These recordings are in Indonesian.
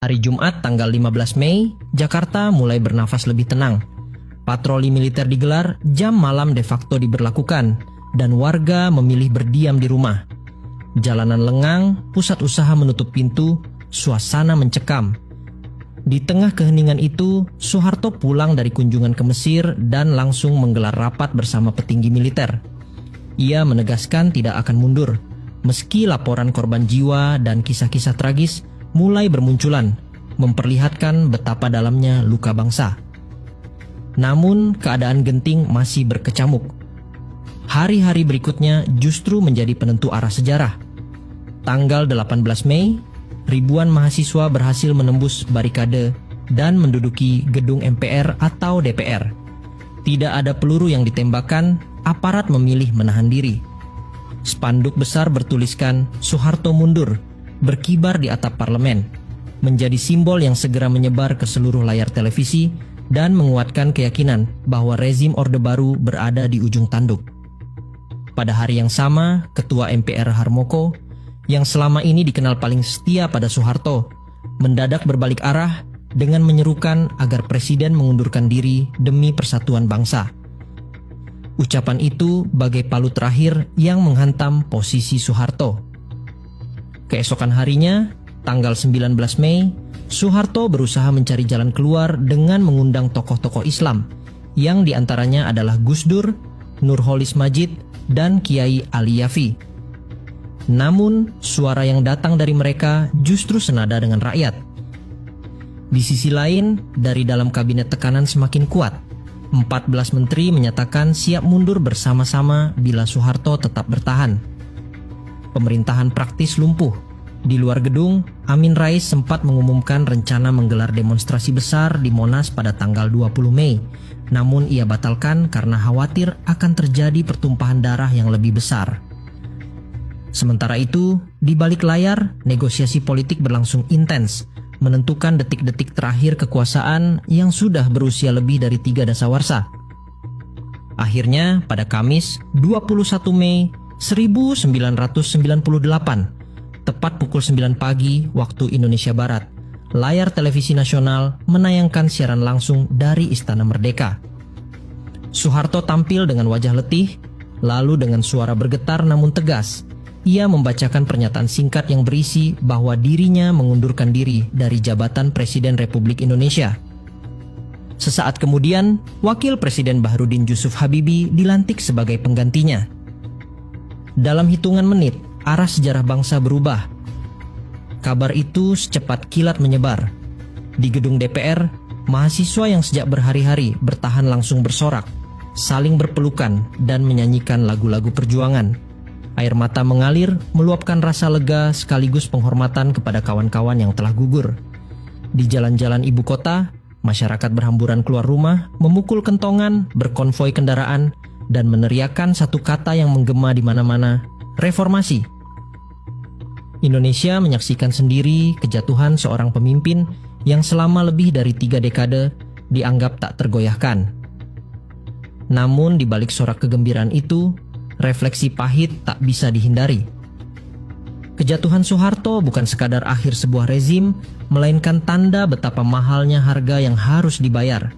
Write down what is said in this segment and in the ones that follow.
Hari Jumat tanggal 15 Mei, Jakarta mulai bernafas lebih tenang. Patroli militer digelar, jam malam de facto diberlakukan, dan warga memilih berdiam di rumah. Jalanan lengang, pusat usaha menutup pintu, suasana mencekam. Di tengah keheningan itu, Soeharto pulang dari kunjungan ke Mesir dan langsung menggelar rapat bersama petinggi militer. Ia menegaskan tidak akan mundur, meski laporan korban jiwa dan kisah-kisah tragis mulai bermunculan, memperlihatkan betapa dalamnya luka bangsa. Namun, keadaan genting masih berkecamuk. Hari-hari berikutnya justru menjadi penentu arah sejarah. Tanggal 18 Mei, ribuan mahasiswa berhasil menembus barikade dan menduduki gedung MPR atau DPR. Tidak ada peluru yang ditembakkan, aparat memilih menahan diri. Spanduk besar bertuliskan "Soeharto mundur" berkibar di atap parlemen, menjadi simbol yang segera menyebar ke seluruh layar televisi dan menguatkan keyakinan bahwa rezim Orde Baru berada di ujung tanduk. Pada hari yang sama, Ketua MPR Harmoko, yang selama ini dikenal paling setia pada Soeharto, mendadak berbalik arah dengan menyerukan agar Presiden mengundurkan diri demi persatuan bangsa. Ucapan itu bagai palu terakhir yang menghantam posisi Soeharto. Keesokan harinya, tanggal 19 Mei, Soeharto berusaha mencari jalan keluar dengan mengundang tokoh-tokoh Islam, yang diantaranya adalah Gus Dur, Nurholis Majid, dan Kiai Ali Yafi. Namun, suara yang datang dari mereka justru senada dengan rakyat. Di sisi lain, dari dalam kabinet tekanan semakin kuat. 14 menteri menyatakan siap mundur bersama-sama bila Soeharto tetap bertahan. Pemerintahan praktis lumpuh. Di luar gedung, Amin Rais sempat mengumumkan rencana menggelar demonstrasi besar di Monas pada tanggal 20 Mei. Namun ia batalkan karena khawatir akan terjadi pertumpahan darah yang lebih besar. Sementara itu, di balik layar, negosiasi politik berlangsung intens, menentukan detik-detik terakhir kekuasaan yang sudah berusia lebih dari 3 dasawarsa. Akhirnya, pada Kamis, 21 Mei 1998, tepat pukul 9 pagi waktu Indonesia Barat, layar televisi nasional menayangkan siaran langsung dari Istana Merdeka. Soeharto tampil dengan wajah letih, lalu dengan suara bergetar namun tegas, ia membacakan pernyataan singkat yang berisi bahwa dirinya mengundurkan diri dari jabatan Presiden Republik Indonesia. Sesaat kemudian, Wakil Presiden Bahrudin Jusuf Habibie dilantik sebagai penggantinya. Dalam hitungan menit, arah sejarah bangsa berubah. Kabar itu secepat kilat menyebar. Di gedung DPR, mahasiswa yang sejak berhari-hari bertahan langsung bersorak, saling berpelukan dan menyanyikan lagu-lagu perjuangan. Air mata mengalir, meluapkan rasa lega sekaligus penghormatan kepada kawan-kawan yang telah gugur. Di jalan-jalan ibu kota, masyarakat berhamburan keluar rumah, memukul kentongan, berkonvoi kendaraan, dan meneriakkan satu kata yang menggema di mana-mana, reformasi. Indonesia menyaksikan sendiri kejatuhan seorang pemimpin yang selama lebih dari 3 dekade dianggap tak tergoyahkan. Namun di balik sorak kegembiraan itu, refleksi pahit tak bisa dihindari. Kejatuhan Soeharto bukan sekadar akhir sebuah rezim, melainkan tanda betapa mahalnya harga yang harus dibayar.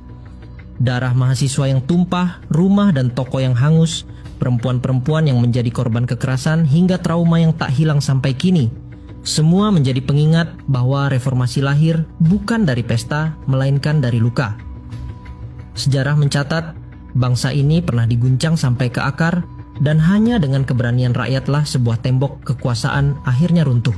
Darah mahasiswa yang tumpah, rumah dan toko yang hangus, perempuan-perempuan yang menjadi korban kekerasan hingga trauma yang tak hilang sampai kini. Semua menjadi pengingat bahwa reformasi lahir bukan dari pesta, melainkan dari luka. Sejarah mencatat, bangsa ini pernah diguncang sampai ke akar, dan hanya dengan keberanian rakyatlah sebuah tembok kekuasaan akhirnya runtuh.